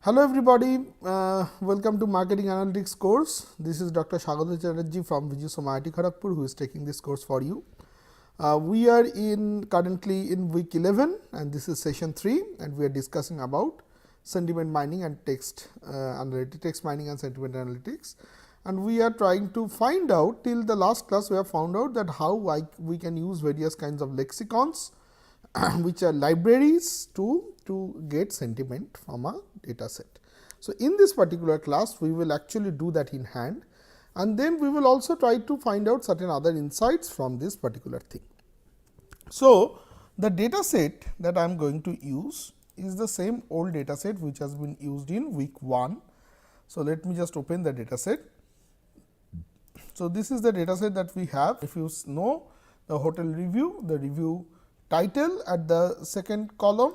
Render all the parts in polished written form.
Hello everybody, welcome to Marketing Analytics course. This is Dr. Shagata Chatterjee from Vijay IIT Kharagpur who is taking this course for you. We are currently in week 11 and this is session 3 and we are discussing about sentiment mining and text analytics, text mining and sentiment analytics. And we are trying to find out, till the last class we have found out that how we can use various kinds of lexicons which are libraries to get sentiment from a data set. So, in this particular class we will actually do that in hand and then we will also try to find out certain other insights from this particular thing. So, the data set that I am going to use is the same old data set which has been used in week 1. So, let me just open the data set. So, this is the data set that we have. If you know the hotel review, the review title at the second column,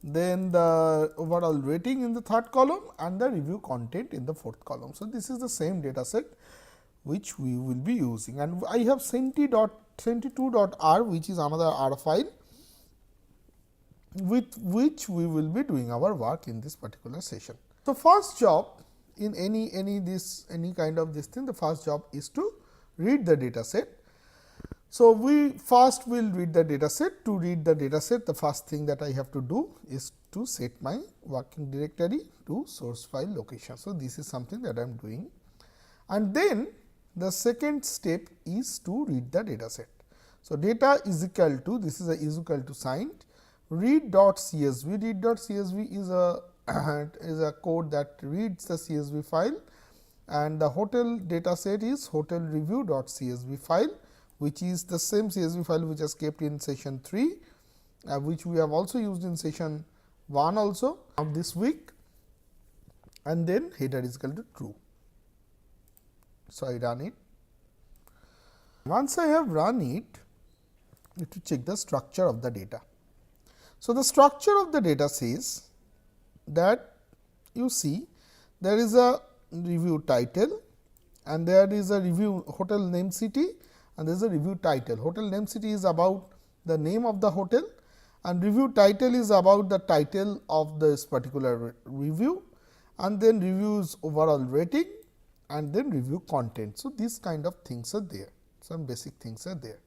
then the overall rating in the third column and the review content in the fourth column. So, this is the same data set which we will be using and I have senti2.r which is another R file with which we will be doing our work in this particular session. So, first job in any kind of this thing, the first job is to read the data set. So, we first will read the data set. To read the data set, the first thing that I have to do is to set my working directory to source file location. So, this is something that I am doing and then the second step is to read the data set. So, data is equal to, this is equal to signed read.csv. Read.csv is a is a code that reads the CSV file and the hotel data set is hotel review.csv file, which is the same CSV file which is kept in session 3, which we have also used in session 1 also of this week, and then header is equal to true. So, I run it. Once I have run it, you have to check the structure of the data. So, the structure of the data says that you see there is a review title and there is a review hotel name city and there is a review title. Hotel name city is about the name of the hotel and review title is about the title of this particular review and then reviews overall rating and then review content. So, these kind of things are there, some basic things are there.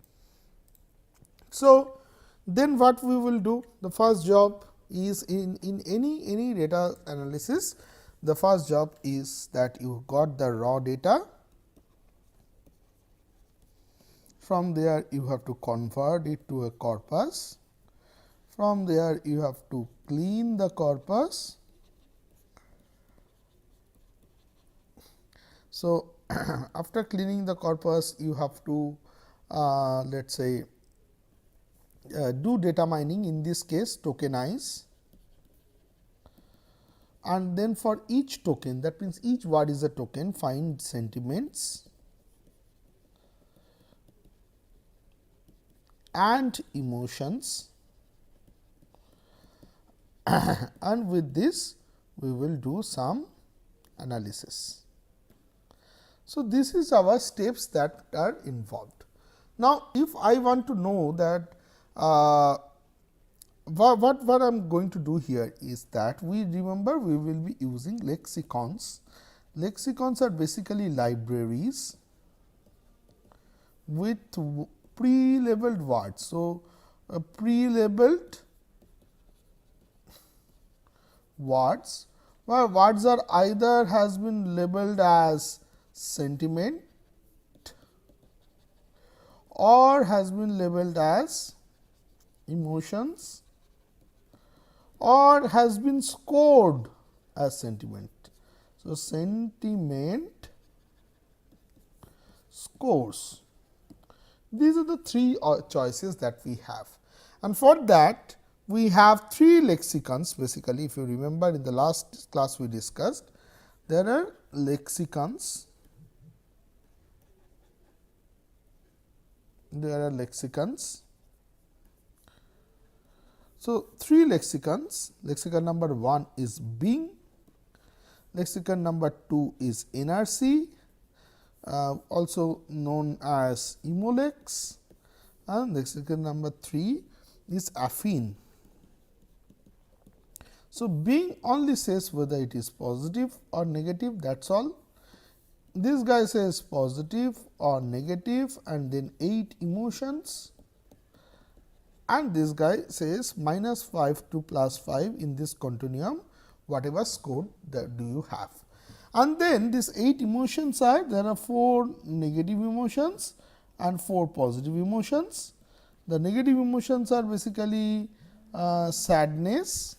So, then what we will do, the first job is in any data analysis, the first job is that you got the raw data. From there you have to convert it to a corpus. From there you have to clean the corpus. So, after cleaning the corpus you have to let us say do data mining, in this case tokenize, and then for each token, that means each word is a token, find sentiments and emotions and with this we will do some analysis. So, this is our steps that are involved. Now, if I want to know that what I am going to do here is that we remember we will be using lexicons. Lexicons are basically libraries with pre-labeled words. So, pre-labeled words where words are either has been labeled as sentiment or has been labeled as emotions or has been scored as sentiment. So, sentiment scores, these are the three choices that we have and for that we have 3 lexicons. Basically, if you remember in the last class we discussed, there are lexicons, So, 3 lexicons, lexicon number 1 is Bing, lexicon number 2 is NRC, also known as Emolex, and lexicon number 3 is Affine. So, Bing only says whether it is positive or negative, that is all. This guy says positive or negative and then 8 emotions, and this guy says -5 to +5 in this continuum, whatever score that do you have. And then these 8 emotions are, there are 4 negative emotions and 4 positive emotions. The negative emotions are basically sadness,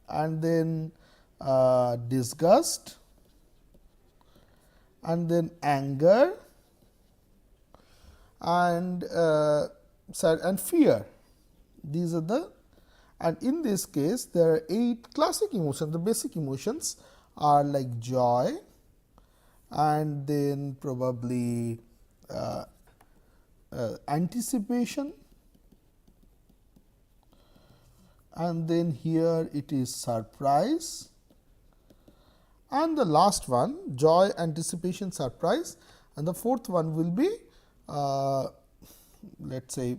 and then disgust, and then anger, and fear. These are the, and in this case there are 8 classic emotions. The basic emotions are like joy, and then probably anticipation, and then here it is surprise, and the last one joy, anticipation, surprise, and the fourth one will be let us say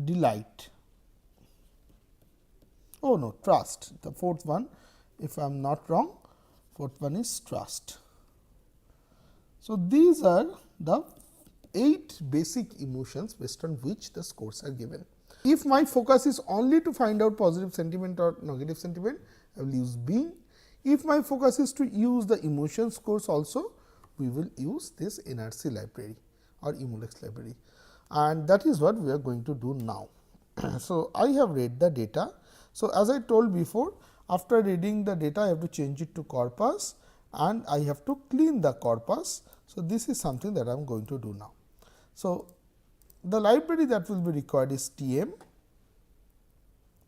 delight. Oh no, trust. The fourth one, if I am not wrong, fourth one is trust. So, these are the 8 basic emotions based on which the scores are given. If my focus is only to find out positive sentiment or negative sentiment, I will use Bing. If my focus is to use the emotion scores also, we will use this NRC library or Emolex library, and that is what we are going to do now. So, I have read the data. So, as I told before, after reading the data I have to change it to corpus and I have to clean the corpus. So, this is something that I am going to do now. So, the library that will be required is TM.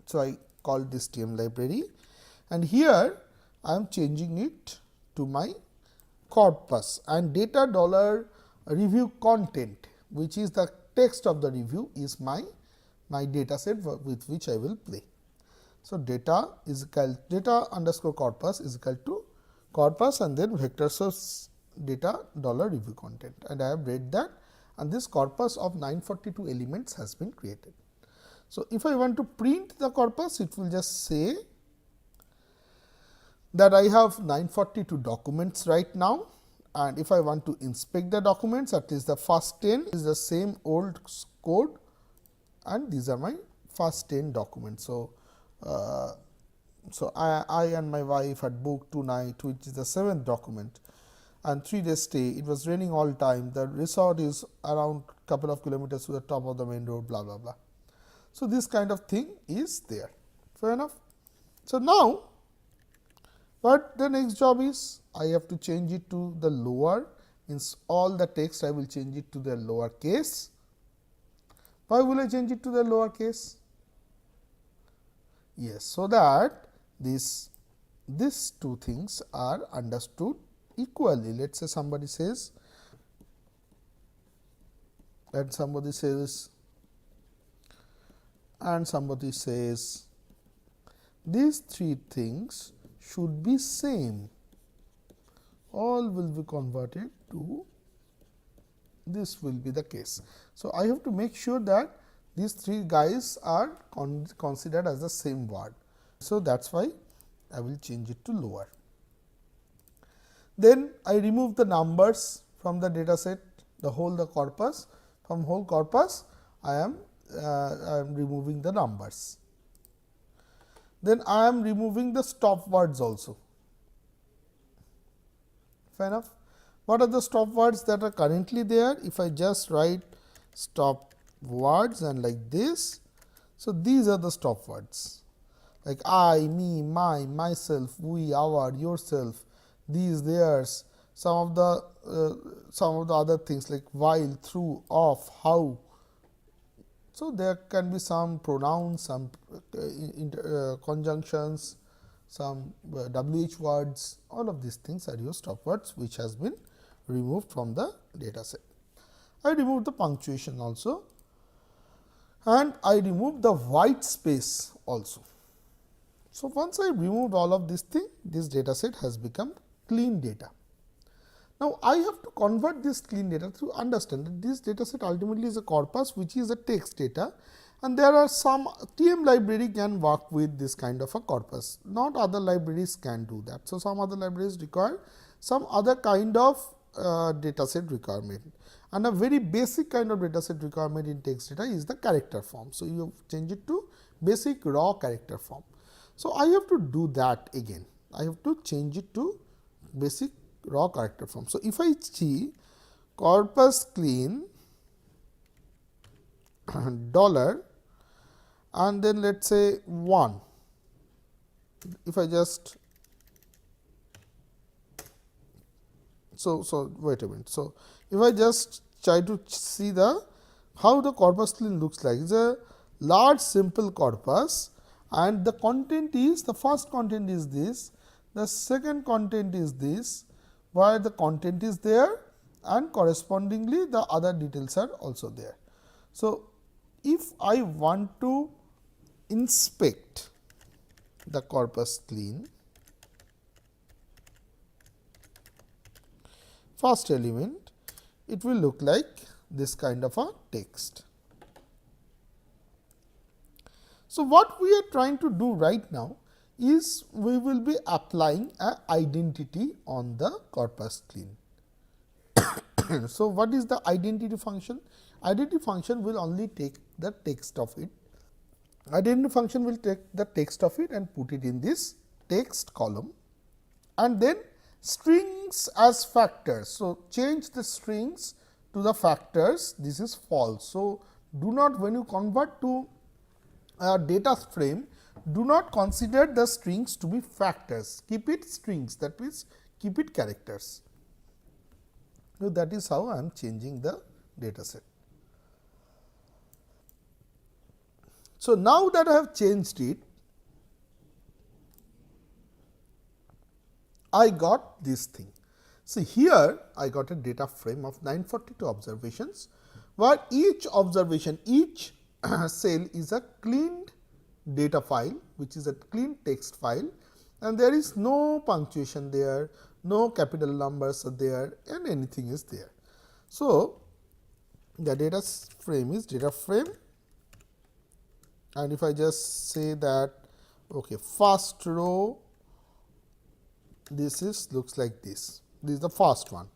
So, I call this TM library, and here I am changing it to my corpus, and data $review content, which is the text of the review, is my data set with which I will play. So, data is equal data underscore corpus is equal to corpus and then vector source data $review content, and I have read that, and this corpus of 942 elements has been created. So, if I want to print the corpus, it will just say that I have 942 documents right now, and if I want to inspect the documents, at least the first 10 is the same old code, and these are my first 10 documents. So, I and my wife had booked tonight, which is the 7th document, and 3 days stay. It was raining all time. The resort is around couple of kilometers to the top of the main road, blah blah blah. So, this kind of thing is there. Fair enough. So, now what the next job is, I have to change it to the lower, means all the text I will change it to the lower case. Why will I change it to the lower case? Yes, so that these two things are understood equally. Let us say somebody says, and somebody says, these 3 things should be same, all will be converted to this will be the case. So, I have to make sure that these 3 guys are considered as the same word. So, that is why I will change it to lower. Then I remove the numbers from the data set, the corpus. From whole corpus I am removing the numbers. Then I am removing the stop words also. Fair enough. What are the stop words that are currently there? If I just write stop words and like this, so these are the stop words, like I, me, my, myself, we, our, yourself, these, theirs, some of the other things like while, through, of, how. So, there can be some pronouns, some conjunctions, some WH words, all of these things are your stop words, which has been removed from the data set. I removed the punctuation also, and I removed the white space also. So, once I removed all of this thing, this data set has become clean data. Now, I have to convert this clean data to understand that this data set ultimately is a corpus, which is a text data, and there are some TM library can work with this kind of a corpus, not other libraries can do that. So, some other libraries require some other kind of data set requirement, and a very basic kind of data set requirement in text data is the character form. So, you change it to basic raw character form. So, I have to do that again, I have to change it to basic raw character form. So, if I see corpus clean dollar and then let us say 1, if I just so wait a minute. So, if I just try to see the how the corpus clean looks like, it is a large simple corpus and the content is, the first content is this, the second content is this, where the content is there and correspondingly the other details are also there. So, if I want to inspect the corpus clean, first element, it will look like this kind of a text. So, what we are trying to do right now is we will be applying a identity on the corpus clean. So, what is the identity function? Identity function will only take the text of it. Identity function will take the text of it and put it in this text column, and then strings as factors. So, change the strings to the factors, this is false. So, do not, when you convert to a data frame, do not consider the strings to be factors, keep it strings, that means keep it characters. So, that is how I am changing the data set. So, now that I have changed it, I got this thing. See, here I got a data frame of 942 observations, where each observation, each cell is a cleaned data file, which is a clean text file, and there is no punctuation there, no capital numbers are there, and anything is there. So, the data frame is data frame, and if I just say that okay, first row, this is looks like this. This is the first one.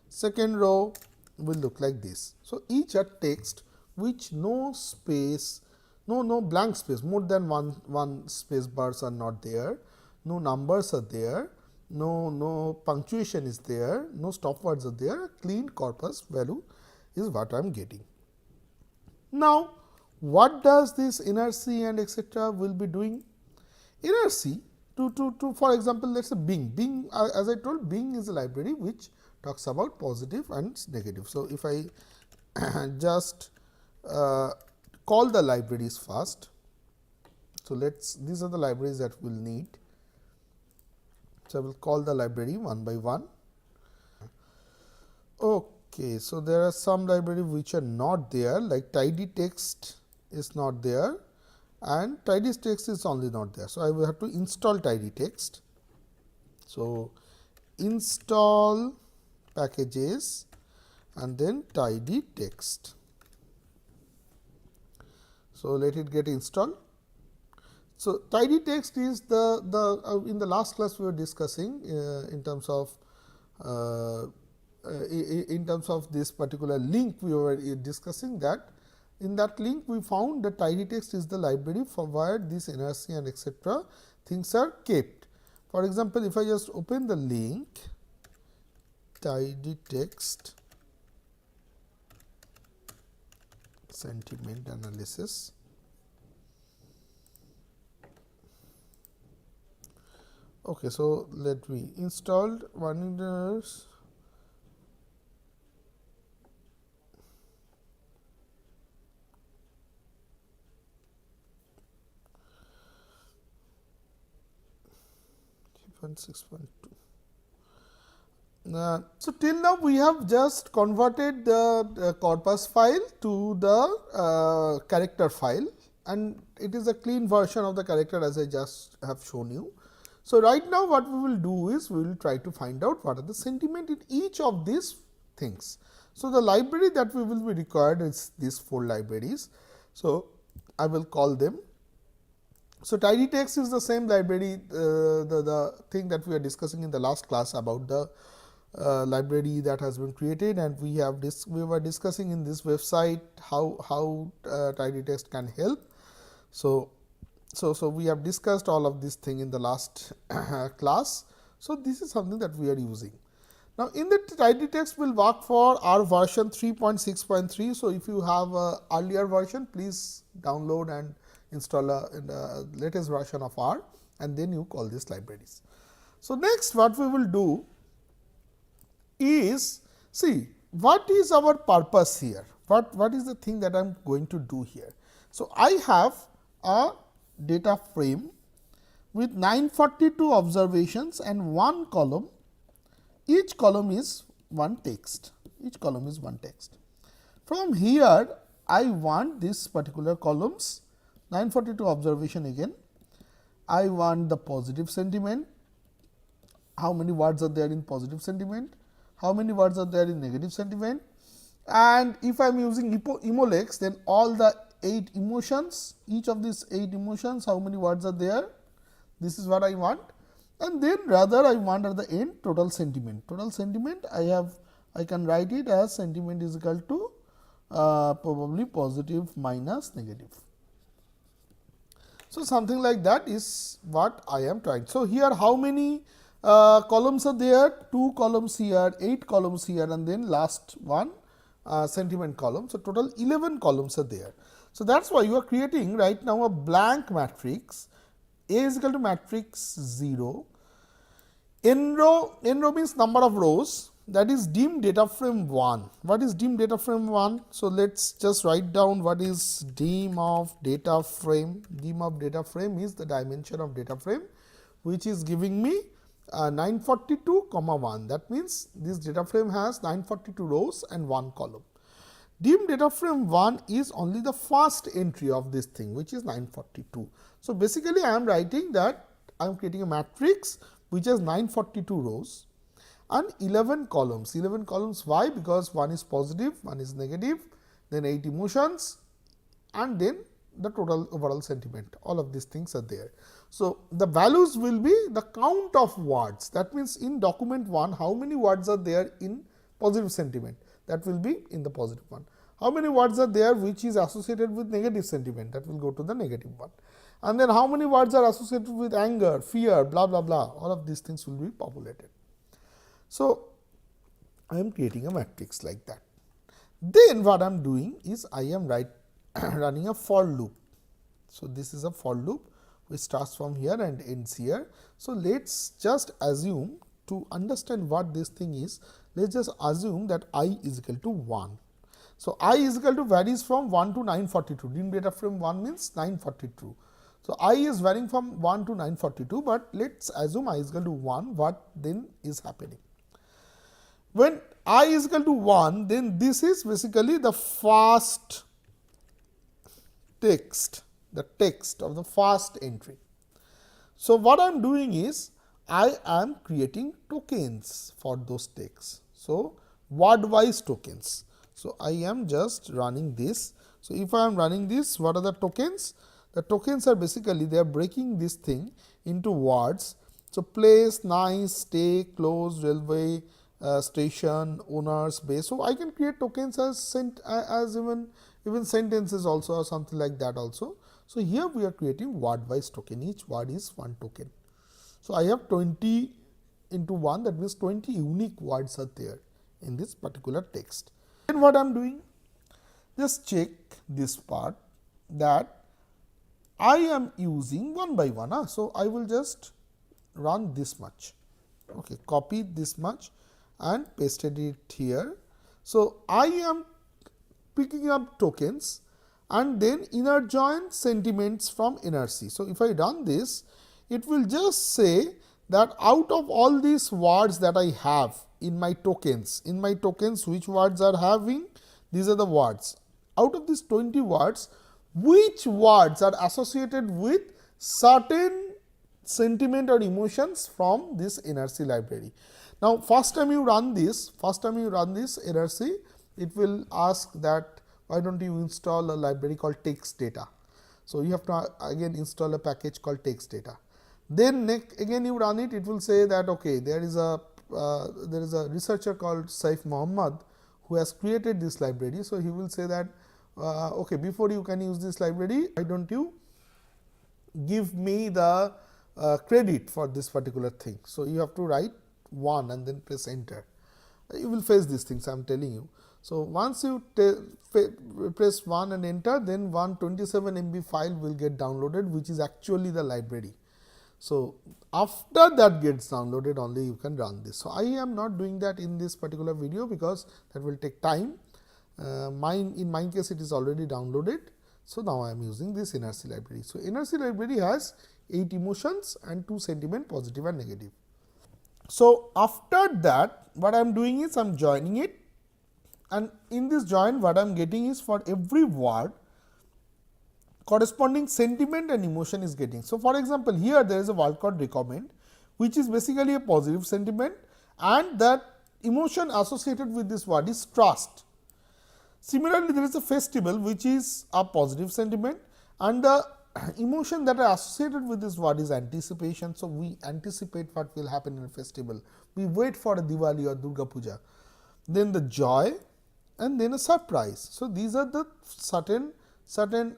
Second row will look like this. So, each are text which no space, no blank space, more than one space bars are not there, no numbers are there, no punctuation is there, no stop words are there, a clean corpus value is what I am getting. Now, what does this NRC and etc. will be doing? NRC to for example, let us say Bing. Bing, as I told, Bing is a library which talks about positive and negative. So, if I just call the libraries first. So, these are the libraries that we will need. So, I will call the library one by one. Okay, so there are some libraries which are not there, like tidy text is not there and tidy text is only not there. So, I will have to install tidy text. So, install packages and then tidy text. So, let it get installed. So, tidy text is the in the last class we were discussing in terms of this particular link we were discussing that. In that link we found that tidy text is the library for where this NRC and etc. things are kept. For example, if I just open the link tidy text sentiment analysis. Okay, so let me installed one. So, till now we have just converted the corpus file to the character file, and it is a clean version of the character as I just have shown you. So, right now what we will do is we will try to find out what are the sentiment in each of these things. So, the library that we will be required is these 4 libraries. So, I will call them. So, tidy text is the same library, the thing that we are discussing in the last class about the library that has been created, and we were discussing in this website how tidy text can help. So, we have discussed all of this thing in the last class. So, this is something that we are using. Now, in the tidy text will work for our version 3.6.3. So, if you have a earlier version, please download and install a latest version of R, and then you call these libraries. So, next what we will do is, see what is our purpose here, what is the thing that I am going to do here. So, I have a data frame with 942 observations and one column. Each column is one text. From here, I want this particular columns 942 observation again. I want the positive sentiment. How many words are there in positive sentiment? How many words are there in negative sentiment? And if I am using emolex, then all the 8 emotions, each of these 8 emotions, how many words are there? This is what I want. And then rather I want at the end total sentiment. Total sentiment I can write it as sentiment is equal to probably positive minus negative. So, something like that is what I am trying. So, here how many columns are there? 2 columns here, 8 columns here, and then last one sentiment column. So, total 11 columns are there. So, that is why you are creating right now a blank matrix. A is equal to matrix 0. N row means number of rows, that is dim data frame 1. What is dim data frame 1? So, let us just write down what is dim of data frame. Dim of data frame is the dimension of data frame, which is giving me 942, 1. That means, this data frame has 942 rows and 1 column. Dim data frame 1 is only the first entry of this thing, which is 942. So, basically I am writing that I am creating a matrix which has 942 rows and 11 columns. 11 columns, why? Because one is positive, one is negative, then 8 emotions, and then the total overall sentiment. All of these things are there. So, the values will be the count of words. That means, in document 1, how many words are there in positive sentiment? That will be in the positive one. How many words are there which is associated with negative sentiment? That will go to the negative one. And then how many words are associated with anger, fear, blah blah blah, all of these things will be populated. So, I am creating a matrix like that. Then what I am doing is I am running a for loop. So, this is a for loop which starts from here and ends here. So, let us just assume, to understand what this thing is, let us just assume that I is equal to 1. So, I is equal to varies from 1 to 942. Dim data frame 1 means 942. So, I is varying from 1 to 942, but let us assume I is equal to 1. What then is happening? When I is equal to 1, then this is basically the first text, the text of the first entry. So, what I am doing is I am creating tokens for those texts. So, word wise tokens. So, I am just running this. So, if I am running this, what are the tokens? The tokens are basically they are breaking this thing into words. So, place, nice, stay, close, railway, station, owners, base. So, I can create tokens as even sentences also or something like that also. So, here we are creating word wise token, each word is 1 token. So, I have 20 into 1, that means 20 unique words are there in this particular text. Then what I am doing? Just check this part that I am using 1 by 1. So, I will just run this much, okay, copy this much and pasted it here. So, I am picking up tokens and then inner join sentiments from NRC. So, if I run this, it will just say that out of all these words that I have in my tokens, which words are having, these are the words. Out of these 20 words, which words are associated with certain sentiment or emotions from this NRC library. Now, first time you run this NRC, it will ask that why don't you install a library called text data. So, you have to again install a package called text data. Then again you run it, it will say that okay, there is a researcher called Saif Mohammad who has created this library. So, he will say that okay, before you can use this library, why don't you give me the credit for this particular thing. So, you have to write 1 and then press enter. You will face these things, I am telling you. So, once you press 1 and enter, then 127 MB file will get downloaded, which is actually the library. So, after that gets downloaded, only you can run this. So, I am not doing that in this particular video, because that will take time. In my case, it is already downloaded. So, now I am using this NRC library. So, NRC library has 8 emotions and 2 sentiment, positive and negative. So, after that, what I am doing is I am joining it, and in this join what I am getting is for every word corresponding sentiment and emotion is getting. So, for example, here there is a word called recommend, which is basically a positive sentiment, and that emotion associated with this word is trust. Similarly, there is a festival, which is a positive sentiment, and the emotion that are associated with this word is anticipation. So, we anticipate what will happen in a festival. We wait for a Diwali or Durga Puja. Then the joy, and then a surprise. So, these are the certain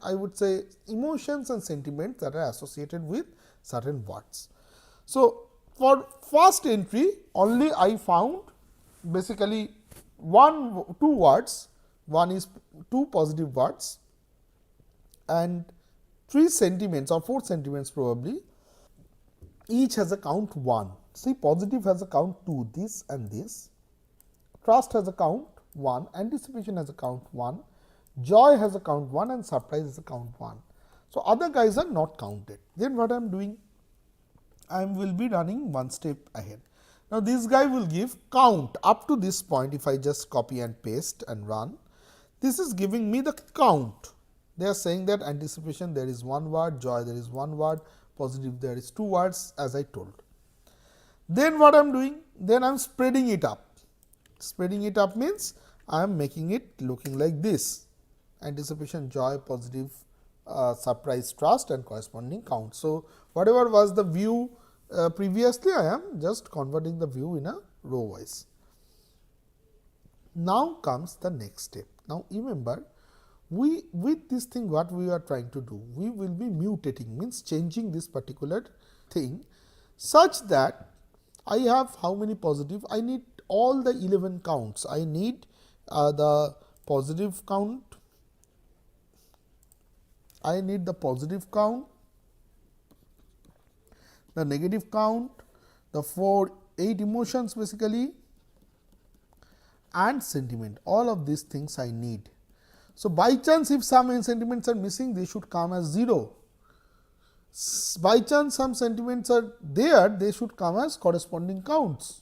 I would say emotions and sentiments that are associated with certain words. So, for first entry only I found basically 2 words, one is 2 positive words and 3 sentiments or 4 sentiments probably, each has a count 1. See, positive has a count 2, this and this, trust has a count 1, anticipation has a count 1, joy has a count 1 and surprise has a count 1. So, other guys are not counted. Then what I am doing? I will be running one step ahead. Now, this guy will give count up to this point. If I just copy and paste and run, this is giving me the count. They are saying that anticipation there is 1 word, joy there is 1 word, positive there is 2 words, as I told. Then what I am doing? Then I am spreading it up. Spreading it up means I am making it looking like this: anticipation, joy, positive, surprise, trust and corresponding count. So, whatever was the view previously, I am just converting the view in a row wise. Now comes the next step. Now, remember, with this thing what we are trying to do, we will be mutating, means changing this particular thing such that I have how many positive? I need all the 11 counts. I need the positive count, I need the positive count, the negative count, the 8 emotions basically, and sentiment. All of these things I need. So, by chance if some sentiments are missing, they should come as 0. By chance some sentiments are there, they should come as corresponding counts.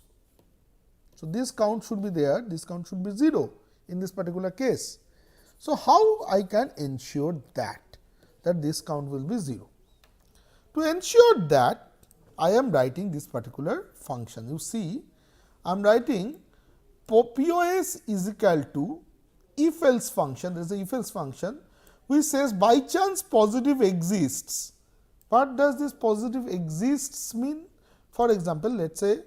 So, this count should be there, this count should be 0 in this particular case. So, how I can ensure that this count will be 0? To ensure that, I am writing this particular function. You see, I am writing POS is equal to if else function. There is a if else function which says by chance positive exists. What does this positive exists mean? For example, let us say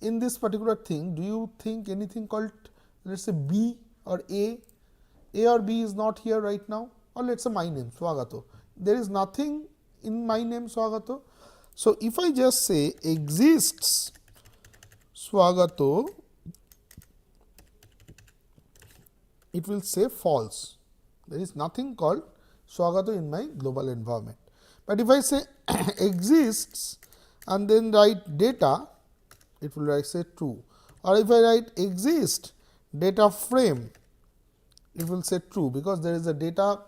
in this particular thing, do you think anything called, let us say B or A or B is not here right now, or let us say my name Swagato. There is nothing in my name Swagato. So, if I just say exists Swagato, it will say false. There is nothing called Swagato in my global environment. But if I say exists and then write data, it will say true. Or if I write exist data frame, it will say true, because there is a data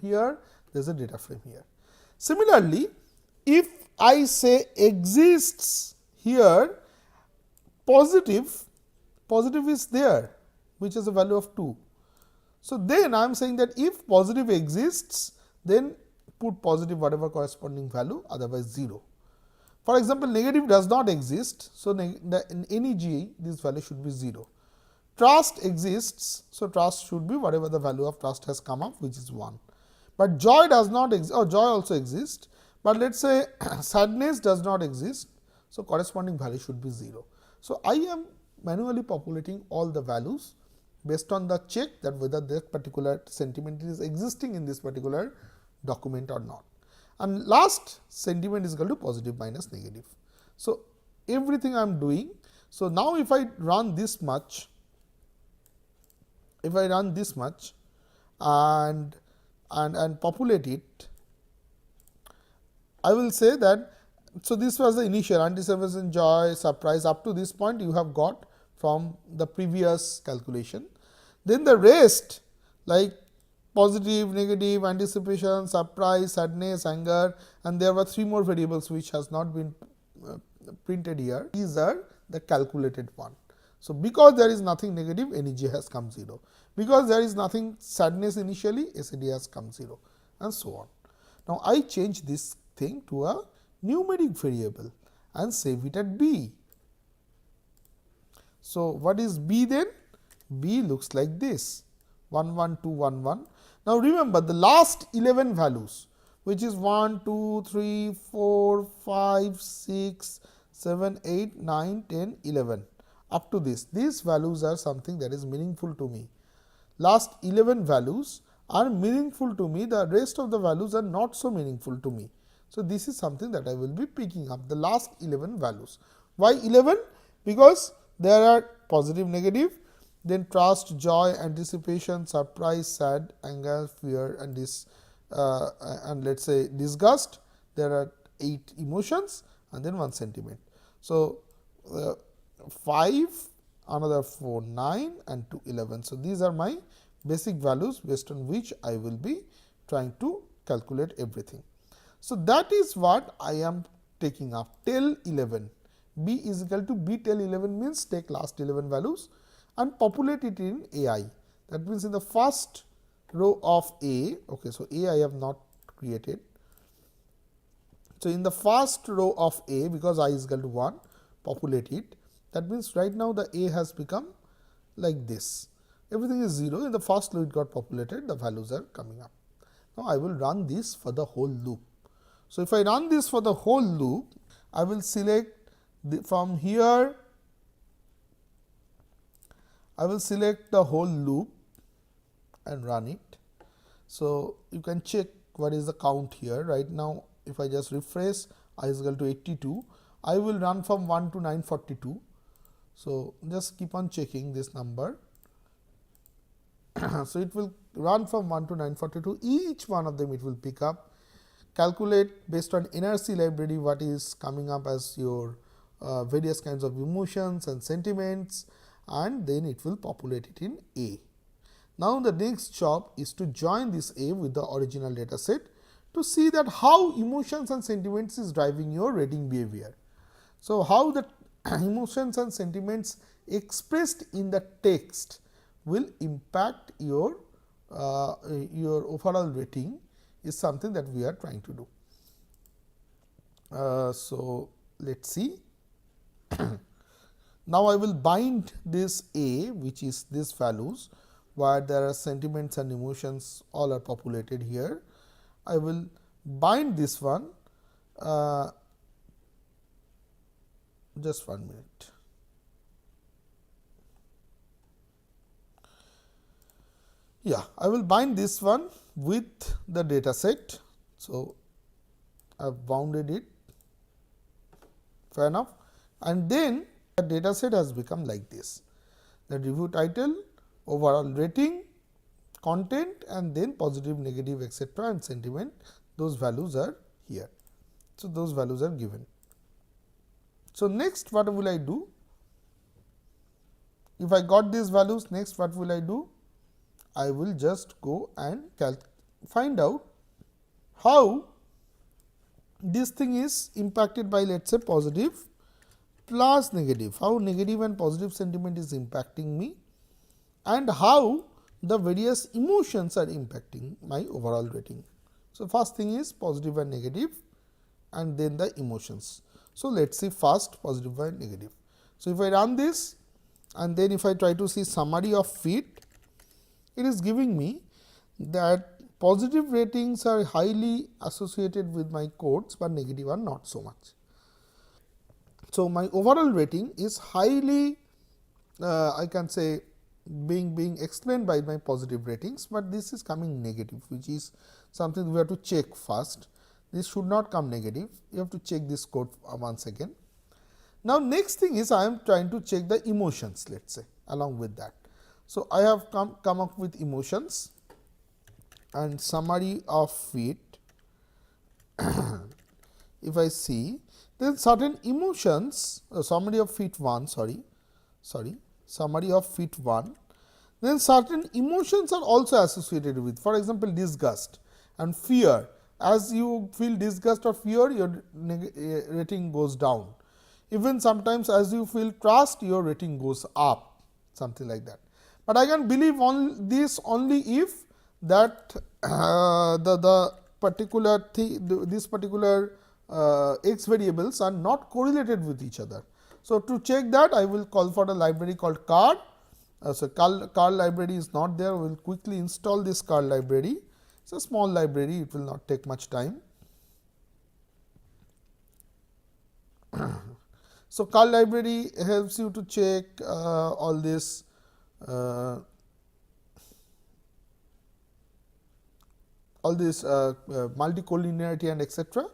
here, there is a data frame here. Similarly, if I say exists here positive is there, which is a value of 2. So, then I am saying that if positive exists, then put positive whatever corresponding value, otherwise 0. For example, negative does not exist. So, in any GE this value should be 0. Trust exists. So, trust should be whatever the value of trust has come up, which is 1. but joy does not exist, or joy also exists, but let us say sadness does not exist. So, corresponding value should be 0. So, I am manually populating all the values based on the check that whether that particular sentiment is existing in this particular document or not. And last sentiment is equal to positive minus negative. So, everything I am doing. So, now if I run this much, if I run this much and populate it, I will say that. So, this was the initial anticipation, joy, surprise, up to this point you have got from the previous calculation. Then the rest like positive, negative, anticipation, surprise, sadness, anger, and there were 3 more variables which has not been printed here. These are the calculated one. So, because there is nothing negative, NEG has come 0. Because there is nothing sadness initially, SAD has come 0, and so on. Now, I change this thing to a numeric variable and save it at B. So, what is B then? B looks like this 1 1 2 1 1. Now, remember the last 11 values, which is 1 2 3 4 5 6 7 8 9 10 11 up to this. These values are something that is meaningful to me. Last 11 values are meaningful to me, the rest of the values are not so meaningful to me. So, this is something that I will be picking up, the last 11 values. Why 11? Because there are positive, negative, then trust, joy, anticipation, surprise, sad, anger, fear, and this and let us say disgust. There are 8 emotions and then 1 sentiment. So, 5, another 4, 9 and 2, 11. So, these are my basic values based on which I will be trying to calculate everything. So, that is what I am taking up till 11. B is equal to B till 11 means take last 11 values and populate it in AI. That means, in the first row of A, okay, so A I have not created. So, in the first row of A, because I is equal to 1, populate it. That means, right now the A has become like this. Everything is 0. In the first row it got populated, the values are coming up. Now, I will run this for the whole loop. So, if I run this for the whole loop, I will select from here, I will select the whole loop and run it. So, you can check what is the count here. Right now, if I just refresh, I is equal to 82, I will run from 1 to 942. So, just keep on checking this number. So, it will run from 1 to 942, each one of them it will pick up, calculate based on NRC library what is coming up as your various kinds of emotions and sentiments, and then it will populate it in A. Now, the next job is to join this A with the original data set to see that how emotions and sentiments is driving your rating behavior. So, how the emotions and sentiments expressed in the text will impact your overall rating is something that we are trying to do. So, let us see. Now, I will bind this A, which is these values where there are sentiments and emotions all are populated here. I will bind this one, just 1 minute. Yeah, I will bind this one with the data set. So, I have bounded it, fair enough, and then the data set has become like this. The review title, overall rating, content, and then positive, negative, etc., and sentiment, those values are here. So, those values are given. So, next what will I do? If I got these values, next what will I do? I will just go and find out how this thing is impacted by, let us say, positive plus negative, how negative and positive sentiment is impacting me, and how the various emotions are impacting my overall rating. So, first thing is positive and negative, and then the emotions. So, let us see first positive and negative. So, if I run this and then if I try to see summary of fit, it is giving me that positive ratings are highly associated with my codes, but negative are not so much. So, my overall rating is highly I can say being explained by my positive ratings, but this is coming negative, which is something we have to check first. This should not come negative, you have to check this code once again. Now, next thing is I am trying to check the emotions, let us say along with that. So, I have come up with emotions and summary of it. If I see, then certain emotions, summary of fit 1, summary of fit 1, then certain emotions are also associated with, for example, disgust and fear. As you feel disgust or fear, your rating goes down. Even sometimes as you feel trust, your rating goes up, something like that. But I can believe on this only if that the particular this particular x variables are not correlated with each other. So, to check that, I will call for a library called card. So, card library is not there, we will quickly install this card library. It is a small library, it will not take much time. So, card library helps you to check all this multicollinearity and etc.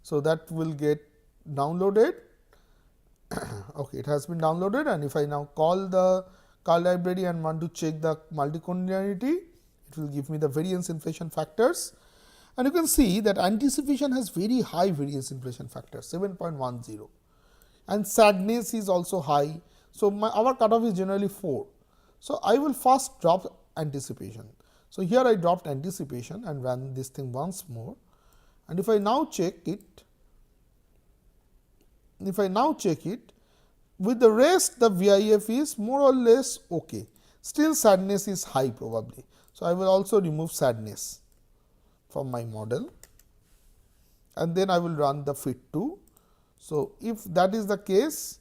So, that will get downloaded. Okay, it has been downloaded, and if I now call the card library and want to check the multicollinearity, it will give me the variance inflation factors, and you can see that anticipation has very high variance inflation factor 7.10, and sadness is also high. So, our cutoff is generally 4. So, I will first drop anticipation. So, here I dropped anticipation and run this thing once more, and if I now check it, with the rest the VIF is more or less okay, still sadness is high probably. So, I will also remove sadness from my model, and then I will run the fit 2. So, if that is the case,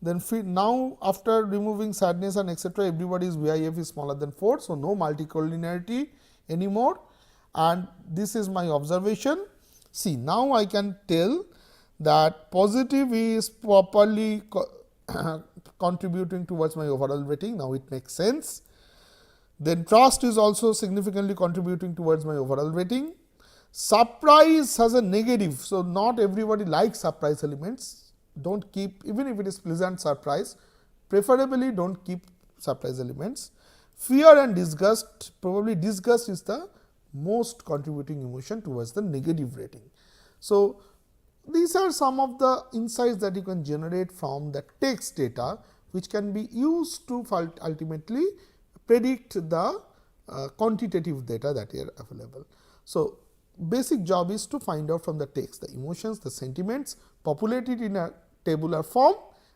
then now after removing sadness and etc., everybody's VIF is smaller than 4. So, no multicollinearity anymore, and this is my observation. See, now I can tell that positive is properly contributing towards my overall rating. Now, it makes sense. Then trust is also significantly contributing towards my overall rating. Surprise has a negative. So, not everybody likes surprise elements. Do not keep, even if it is pleasant surprise, preferably do not keep surprise elements. Fear and disgust, probably disgust is the most contributing emotion towards the negative rating. So, these are some of the insights that you can generate from the text data, which can be used to ultimately predict the quantitative data that are available. So, basic job is to find out from the text the emotions, the sentiments, populate it in a tabular form,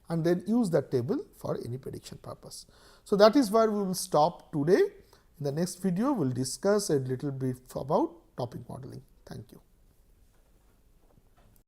and then use that table for any prediction purpose. So, that is where we will stop today. In the next video, we will discuss a little bit about topic modeling. Thank you.